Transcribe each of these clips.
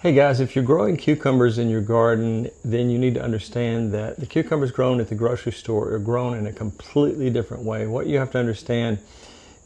Hey guys, if you're growing cucumbers in your garden, then you need to understand that the cucumbers grown at the grocery store are grown in a completely different way. What you have to understand,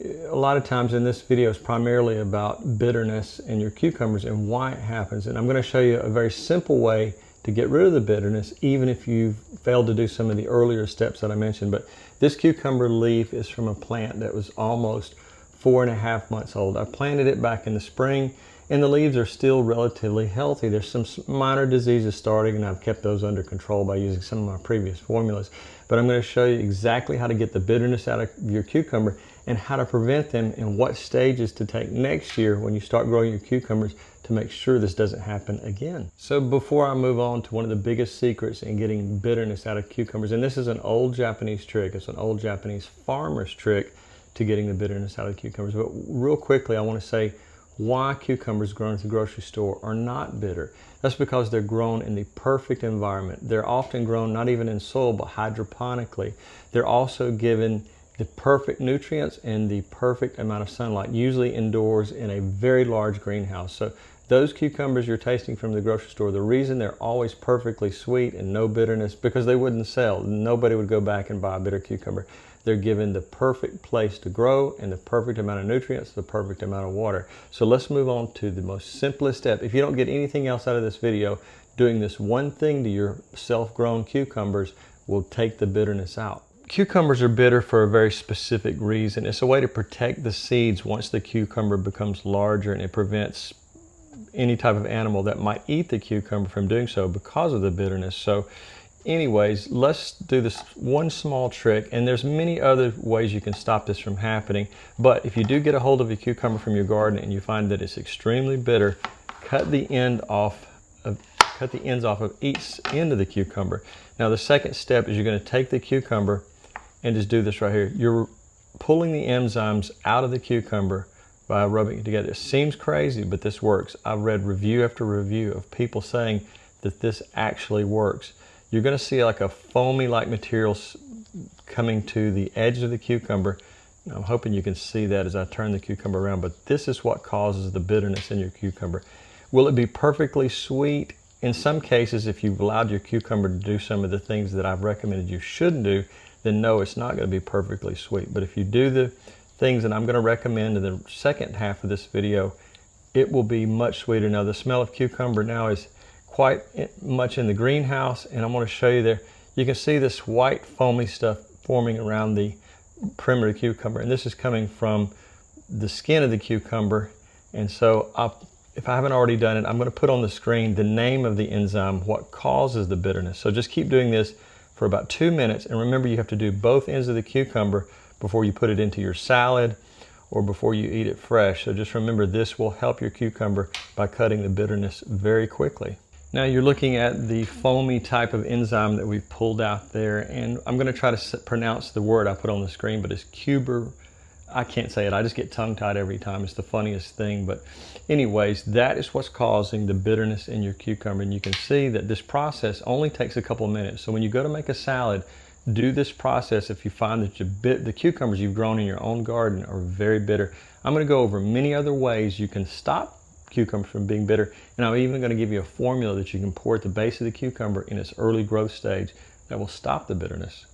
a lot of times in this video is primarily about bitterness in your cucumbers and why it happens. And I'm going to show you a very simple way to get rid of the bitterness, even if you've failed to do some of the earlier steps that I mentioned. But this cucumber leaf is from a plant that was almost 4.5 months old. I planted it back in the spring, and the leaves are still relatively healthy. There's some minor diseases starting, and I've kept those under control by using some of my previous formulas. But I'm going to show you exactly how to get the bitterness out of your cucumber and how to prevent them and what stages to take next year when you start growing your cucumbers to make sure this doesn't happen again. So before I move on to one of the biggest secrets in getting bitterness out of cucumbers, and this is an old Japanese trick, it's an old Japanese farmer's trick to getting the bitterness out of the cucumbers. But real quickly, I want to say why cucumbers grown at the grocery store are not bitter. That's because they're grown in the perfect environment. They're often grown not even in soil, but hydroponically. They're also given the perfect nutrients and the perfect amount of sunlight, usually indoors in a very large greenhouse. So those cucumbers you're tasting from the grocery store, the reason they're always perfectly sweet and no bitterness, because they wouldn't sell. Nobody would go back and buy a bitter cucumber. They're given the perfect place to grow and the perfect amount of nutrients, the perfect amount of water. So let's move on to the most simplest step. If you don't get anything else out of this video, doing this one thing to your self-grown cucumbers will take the bitterness out. Cucumbers are bitter for a very specific reason. It's a way to protect the seeds once the cucumber becomes larger, and it prevents any type of animal that might eat the cucumber from doing so because of the bitterness. So anyways, let's do this one small trick, and there's many other ways you can stop this from happening. But if you do get a hold of a cucumber from your garden and you find that it's extremely bitter, cut the ends off of each end of the cucumber. Now the second step is you're going to take the cucumber and just do this right here. You're pulling the enzymes out of the cucumber by rubbing it together. It seems crazy, but this works. I've read review after review of people saying that this actually works. You're going to see like a foamy-like material coming to the edge of the cucumber. I'm hoping you can see that as I turn the cucumber around, but this is what causes the bitterness in your cucumber. Will it be perfectly sweet? In some cases, if you've allowed your cucumber to do some of the things that I've recommended you shouldn't do, then no, it's not going to be perfectly sweet. But if you do the things that I'm going to recommend in the second half of this video, it will be much sweeter. Now the smell of cucumber now is quite much in the greenhouse, and I'm going to show you there. You can see this white foamy stuff forming around the perimeter of the cucumber, and this is coming from the skin of the cucumber. And so if I haven't already done it, I'm going to put on the screen the name of the enzyme, what causes the bitterness. So just keep doing this for about 2 minutes, and remember you have to do both ends of the cucumber before you put it into your salad or before you eat it fresh. So just remember, this will help your cucumber by cutting the bitterness very quickly. Now you're looking at the foamy type of enzyme that we've pulled out there, and I'm going to try to pronounce the word I put on the screen, but it's I can't say it. I just get tongue-tied every time. It's the funniest thing. But anyways, that is what's causing the bitterness in your cucumber, and you can see that this process only takes a couple of minutes. So when you go to make a salad, do this process if you find that the cucumbers you've grown in your own garden are very bitter. I'm going to go over many other ways you can stop cucumbers from being bitter, and I'm even going to give you a formula that you can pour at the base of the cucumber in its early growth stage that will stop the bitterness.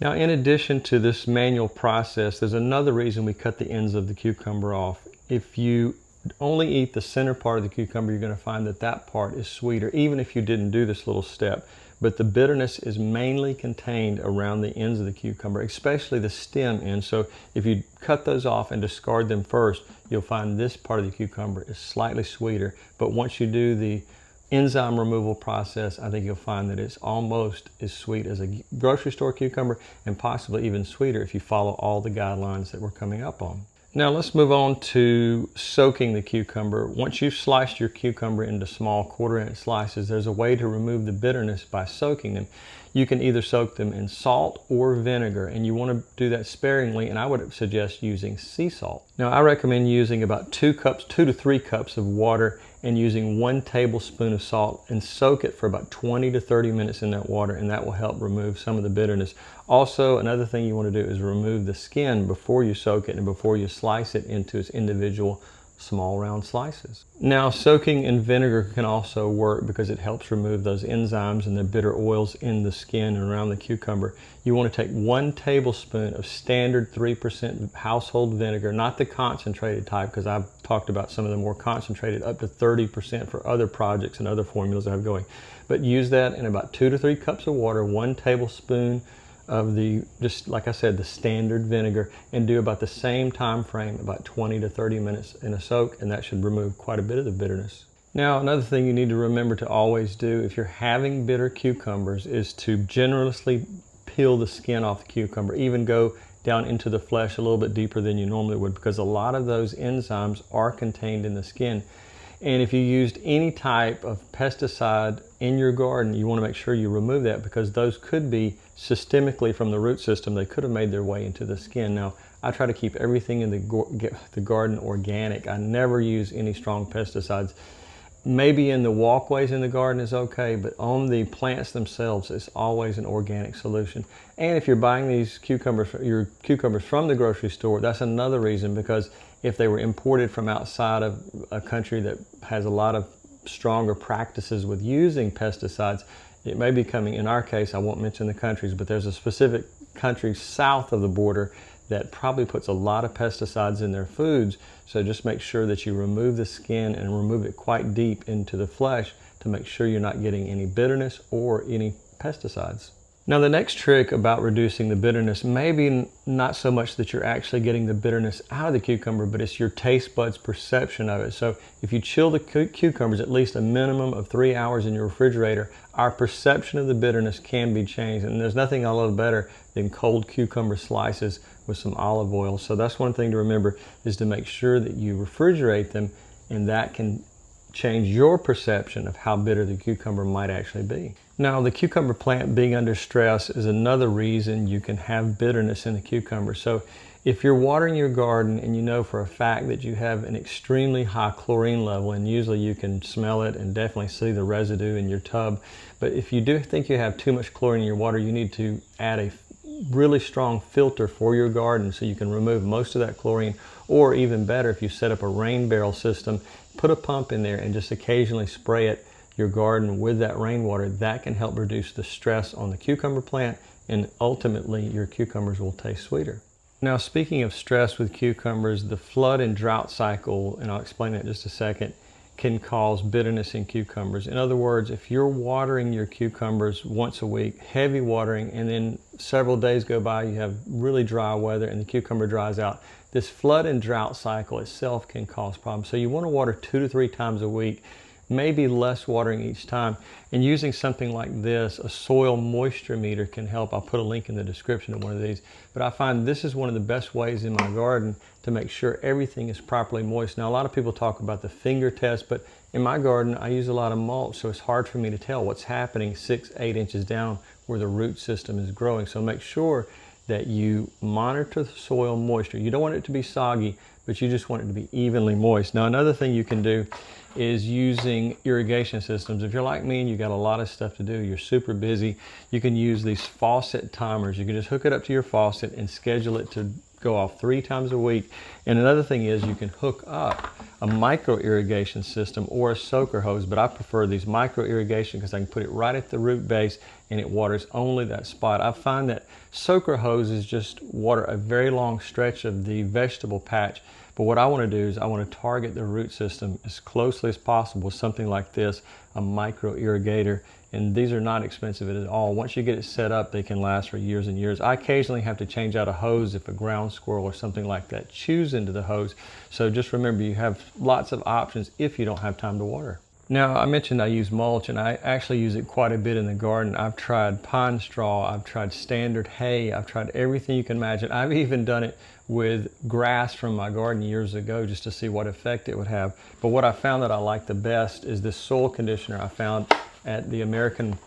Now, in addition to this manual process, there's another reason we cut the ends of the cucumber off. If you only eat the center part of the cucumber, you're going to find that that part is sweeter, even if you didn't do this little step. But the bitterness is mainly contained around the ends of the cucumber, especially the stem end. So if you cut those off and discard them first, you'll find this part of the cucumber is slightly sweeter. But once you do the enzyme removal process, I think you'll find that it's almost as sweet as a grocery store cucumber, and possibly even sweeter if you follow all the guidelines that we're coming up on. Now let's move on to soaking the cucumber. Once you've sliced your cucumber into small 1/4-inch slices, there's a way to remove the bitterness by soaking them. You can either soak them in salt or vinegar, and you want to do that sparingly, and I would suggest using sea salt. Now I recommend using about 2 to 3 cups of water and using 1 tablespoon of salt, and soak it for about 20 to 30 minutes in that water, and that will help remove some of the bitterness. Also, another thing you want to do is remove the skin before you soak it and before you slice it into its individual small round slices. Now, soaking in vinegar can also work because it helps remove those enzymes and the bitter oils in the skin and around the cucumber. You want to take 1 tablespoon of standard 3% household vinegar, not the concentrated type, because I've talked about some of the more concentrated up to 30% for other projects and other formulas I have going. But use that in about 2 to 3 cups of water, 1 tablespoon of the, just like I said, the standard vinegar, and do about the same time frame, about 20 to 30 minutes in a soak, and that should remove quite a bit of the bitterness. Now, another thing you need to remember to always do if you're having bitter cucumbers is to generously peel the skin off the cucumber, even go down into the flesh a little bit deeper than you normally would, because a lot of those enzymes are contained in the skin. And if you used any type of pesticide in your garden, you want to make sure you remove that, because those could be systemically from the root system. They could have made their way into the skin. Now, I try to keep everything in the garden organic. I never use any strong pesticides. Maybe in the walkways in the garden is okay, but on the plants themselves, it's always an organic solution. And if you're buying these cucumbers, your cucumbers from the grocery store, that's another reason, because if they were imported from outside of a country that has a lot of stronger practices with using pesticides, it may be coming, in our case, I won't mention the countries, but there's a specific country south of the border that probably puts a lot of pesticides in their foods. So just make sure that you remove the skin and remove it quite deep into the flesh to make sure you're not getting any bitterness or any pesticides. Now, the next trick about reducing the bitterness may be not so much that you're actually getting the bitterness out of the cucumber, but it's your taste buds' perception of it. So if you chill the cucumbers at least a minimum of 3 hours in your refrigerator, our perception of the bitterness can be changed. And there's nothing a little better than cold cucumber slices with some olive oil. So that's one thing to remember, is to make sure that you refrigerate them, and that can change your perception of how bitter the cucumber might actually be. Now, the cucumber plant being under stress is another reason you can have bitterness in the cucumber. So if you're watering your garden and you know for a fact that you have an extremely high chlorine level, and usually you can smell it and definitely see the residue in your tub, but if you do think you have too much chlorine in your water, you need to add a really strong filter for your garden so you can remove most of that chlorine. Or even better, if you set up a rain barrel system, put a pump in there and just occasionally spray it, your garden, with that rainwater. That can help reduce the stress on the cucumber plant, and ultimately your cucumbers will taste sweeter. Now, speaking of stress with cucumbers, the flood and drought cycle, and I'll explain that in just a second, can cause bitterness in cucumbers. In other words, if you're watering your cucumbers once a week, heavy watering, and then several days go by, you have really dry weather and the cucumber dries out, this flood and drought cycle itself can cause problems. So you want to water 2 to 3 times a week, maybe less watering each time. And using something like this, a soil moisture meter, can help. I'll put a link in the description of one of these. But I find this is one of the best ways in my garden to make sure everything is properly moist. Now, a lot of people talk about the finger test, but in my garden, I use a lot of mulch, so it's hard for me to tell what's happening 6-8 inches down where the root system is growing. So make sure that you monitor the soil moisture. You don't want it to be soggy, but you just want it to be evenly moist. Now, another thing you can do is using irrigation systems. If you're like me and you got a lot of stuff to do, you're super busy, you can use these faucet timers. You can just hook it up to your faucet and schedule it to go off 3 times a week. And another thing is you can hook up a micro irrigation system or a soaker hose, but I prefer these micro irrigation because I can put it right at the root base and it waters only that spot. I find that soaker hoses just water a very long stretch of the vegetable patch. But what I want to do is I want to target the root system as closely as possible with something like this, a micro irrigator. And these are not expensive at all. Once you get it set up, they can last for years and years. I occasionally have to change out a hose if a ground squirrel or something like that chews into the hose. So just remember, you have lots of options if you don't have time to water. Now, I mentioned I use mulch, and I actually use it quite a bit in the garden. I've tried pine straw, I've tried standard hay, I've tried everything you can imagine. I've even done it with grass from my garden years ago just to see what effect it would have. But what I found that I like the best is this soil conditioner I found at the American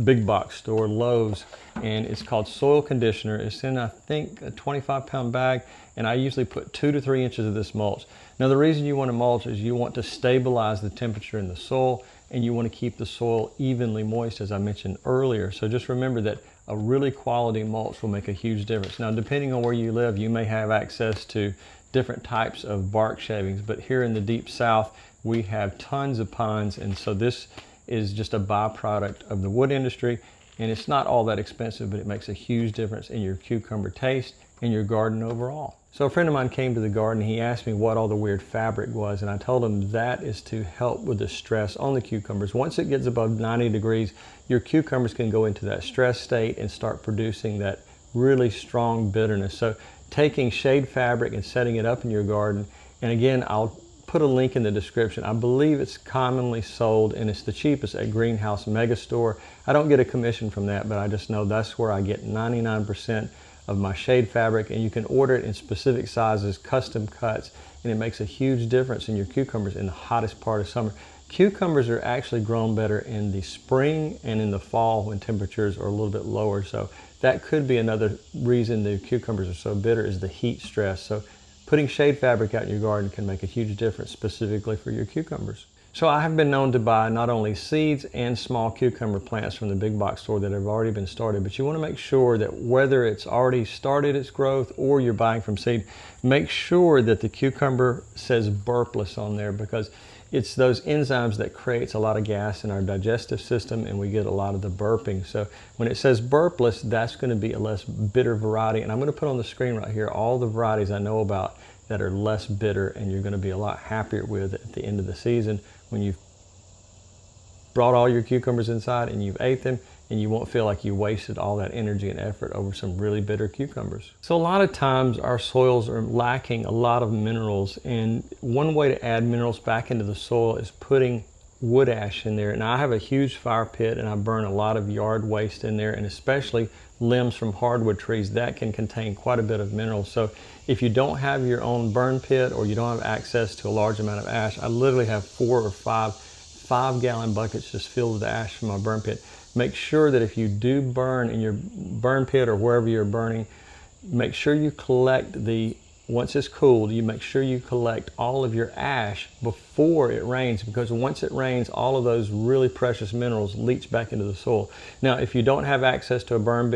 big box store, Lowe's, and it's called Soil Conditioner. It's in, I think, a 25-pound bag, and I usually put 2 to 3 inches of this mulch. Now, the reason you want to mulch is you want to stabilize the temperature in the soil, and you want to keep the soil evenly moist, as I mentioned earlier. So just remember that a really quality mulch will make a huge difference. Now, depending on where you live, you may have access to different types of bark shavings. But here in the deep south, we have tons of pines, and so this is just a byproduct of the wood industry, and it's not all that expensive, but it makes a huge difference in your cucumber taste and your garden overall. So a friend of mine came to the garden. He asked me what all the weird fabric was, and I told him that is to help with the stress on the cucumbers. Once it gets above 90 degrees, your cucumbers can go into that stress state and start producing that really strong bitterness. So taking shade fabric and setting it up in your garden, and again, I'll put a link in the description. I believe it's commonly sold, and it's the cheapest at Greenhouse Mega Store. I don't get a commission from that, but I just know that's where I get 99% of my shade fabric, and you can order it in specific sizes, custom cuts, and it makes a huge difference in your cucumbers in the hottest part of summer. Cucumbers are actually grown better in the spring and in the fall when temperatures are a little bit lower. So that could be another reason the cucumbers are so bitter, is the heat stress. So putting shade fabric out in your garden can make a huge difference specifically for your cucumbers. So I have been known to buy not only seeds and small cucumber plants from the big box store that have already been started, but you want to make sure that whether it's already started its growth or you're buying from seed, make sure that the cucumber says burpless on there, because it's those enzymes that creates a lot of gas in our digestive system, and we get a lot of the burping. So when it says burpless, that's going to be a less bitter variety. And I'm going to put on the screen right here all the varieties I know about that are less bitter, and you're going to be a lot happier with at the end of the season when you've brought all your cucumbers inside and you've ate them, and you won't feel like you wasted all that energy and effort over some really bitter cucumbers. So a lot of times our soils are lacking a lot of minerals, and one way to add minerals back into the soil is putting wood ash in there. And I have a huge fire pit, and I burn a lot of yard waste in there, and especially limbs from hardwood trees that can contain quite a bit of minerals. So if you don't have your own burn pit, or you don't have access to a large amount of ash, I literally have 4 or 5 gallon buckets just filled with ash from my burn pit. Make sure that if you do burn in your burn pit or wherever you're burning, make sure you collect once it's cooled, you make sure you collect all of your ash before it rains, because once it rains, all of those really precious minerals leach back into the soil. Now, if you don't have access to a burn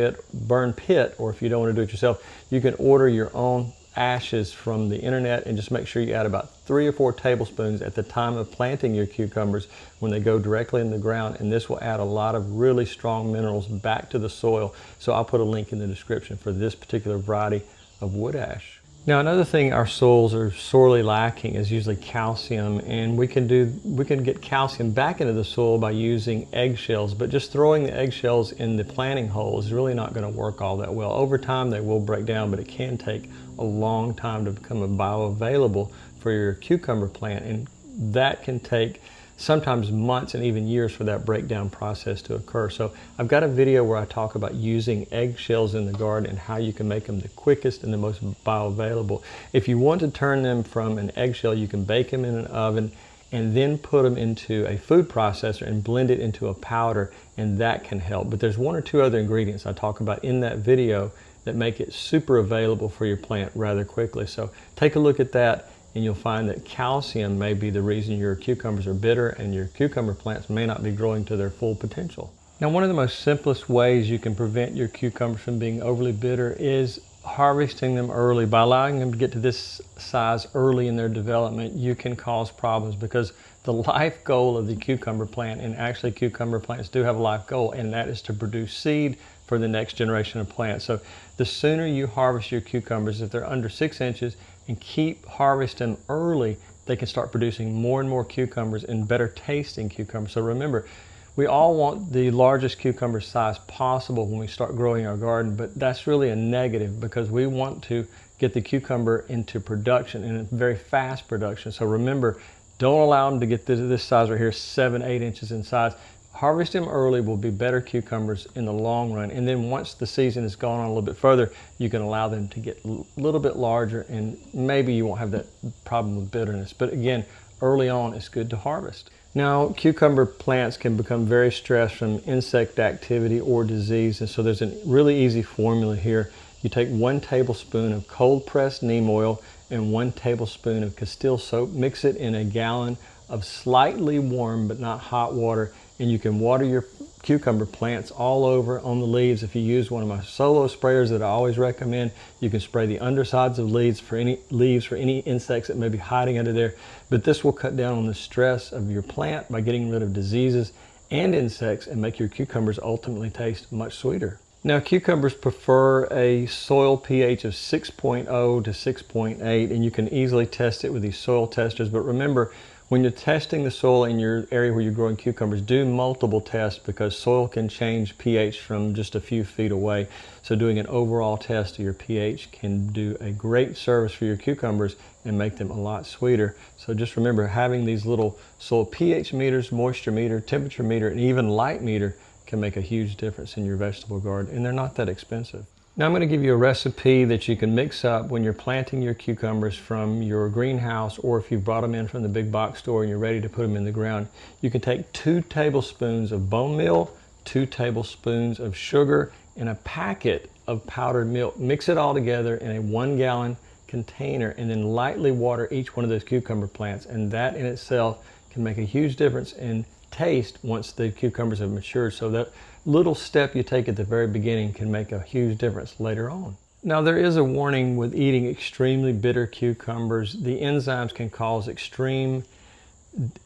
pit, or if you don't want to do it yourself, you can order your own ashes from the internet, and just make sure you add about 3 or 4 tablespoons at the time of planting your cucumbers when they go directly in the ground, and this will add a lot of really strong minerals back to the soil. So I'll put a link in the description for this particular variety of wood ash. Now, another thing our soils are sorely lacking is usually calcium, and we can get calcium back into the soil by using eggshells, but just throwing the eggshells in the planting hole is really not going to work all that well. Over time they will break down, but it can take a long time to become bioavailable for your cucumber plant, and that can take sometimes months and even years for that breakdown process to occur. So I've got a video where I talk about using eggshells in the garden and how you can make them the quickest and the most bioavailable. If you want to turn them from an eggshell, you can bake them in an oven and then put them into a food processor and blend it into a powder, and that can help. But there's 1 or 2 other ingredients I talk about in that video that make it super available for your plant rather quickly. So take a look at that, and you'll find that calcium may be the reason your cucumbers are bitter and your cucumber plants may not be growing to their full potential. Now, one of the most simplest ways you can prevent your cucumbers from being overly bitter is harvesting them early. By allowing them to get to this size early in their development, you can cause problems, because the life goal of the cucumber plant, and actually cucumber plants do have a life goal, and that is to produce seed for the next generation of plants. So the sooner you harvest your cucumbers, if they're under 6 inches, and keep harvesting them early, they can start producing more and more cucumbers and better tasting cucumbers. So remember, we all want the largest cucumber size possible when we start growing our garden, but that's really a negative, because we want to get the cucumber into production, and very fast production. So remember, don't allow them to get to this size right here, 7, 8 inches in size. Harvest them early will be better cucumbers in the long run, and then once the season has gone on a little bit further, you can allow them to get a little bit larger, and maybe you won't have that problem with bitterness. But again, early on it's good to harvest. Now, cucumber plants can become very stressed from insect activity or disease, and so there's a really easy formula here. You take 1 tablespoon of cold pressed neem oil and 1 tablespoon of Castile soap, mix it in a gallon of slightly warm but not hot water, and you can water your cucumber plants all over on the leaves. If you use one of my solo sprayers that I always recommend, you can spray the undersides of leaves for any insects that may be hiding under there. But this will cut down on the stress of your plant by getting rid of diseases and insects and make your cucumbers ultimately taste much sweeter. Now, cucumbers prefer a soil pH of 6.0 to 6.8, and you can easily test it with these soil testers. But remember, when you're testing the soil in your area where you're growing cucumbers, do multiple tests because soil can change pH from just a few feet away. So doing an overall test of your pH can do a great service for your cucumbers and make them a lot sweeter. So just remember, having these little soil pH meters, moisture meter, temperature meter, and even light meter can make a huge difference in your vegetable garden, and they're not that expensive. Now I'm going to give you a recipe that you can mix up when you're planting your cucumbers from your greenhouse, or if you've brought them in from the big box store and you're ready to put them in the ground. You can take 2 tablespoons of bone meal, 2 tablespoons of sugar, and a packet of powdered milk. Mix it all together in a 1-gallon container and then lightly water each one of those cucumber plants, and that in itself can make a huge difference in taste once the cucumbers have matured. So that little step you take at the very beginning can make a huge difference later on. Now, there is a warning with eating extremely bitter cucumbers. The enzymes can cause extreme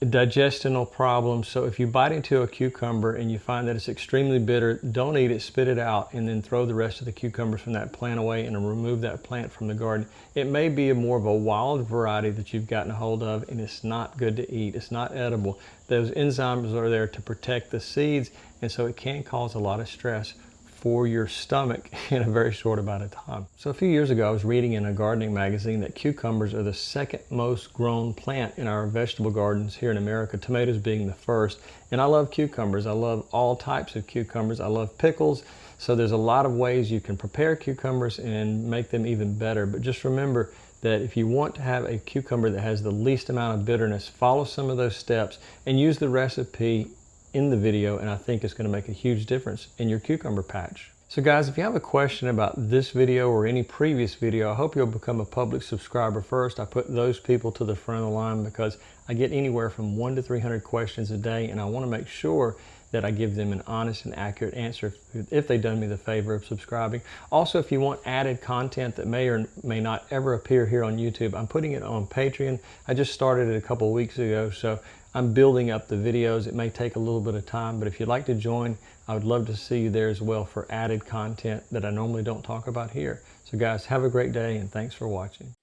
digestional problems. So if you bite into a cucumber and you find that it's extremely bitter, don't eat it, spit it out, and then throw the rest of the cucumbers from that plant away and remove that plant from the garden. It may be more of a wild variety that you've gotten a hold of, and it's not good to eat. It's not edible. Those enzymes are there to protect the seeds, and so it can cause a lot of stress for your stomach in a very short amount of time. So a few years ago, I was reading in a gardening magazine that cucumbers are the second most grown plant in our vegetable gardens here in America, tomatoes being the first. And I love cucumbers. I love all types of cucumbers. I love pickles. So there's a lot of ways you can prepare cucumbers and make them even better. But just remember that if you want to have a cucumber that has the least amount of bitterness, follow some of those steps and use the recipe in the video, and I think it's going to make a huge difference in your cucumber patch. So guys, if you have a question about this video or any previous video, I hope you'll become a public subscriber first. I put those people to the front of the line because I get anywhere from 100 to 300 questions a day, and I want to make sure that I give them an honest and accurate answer if they've done me the favor of subscribing. Also, if you want added content that may or may not ever appear here on YouTube, I'm putting it on Patreon. I just started it a couple weeks ago, so I'm building up the videos. It may take a little bit of time, but if you'd like to join, I would love to see you there as well for added content that I normally don't talk about here. So guys, have a great day and thanks for watching.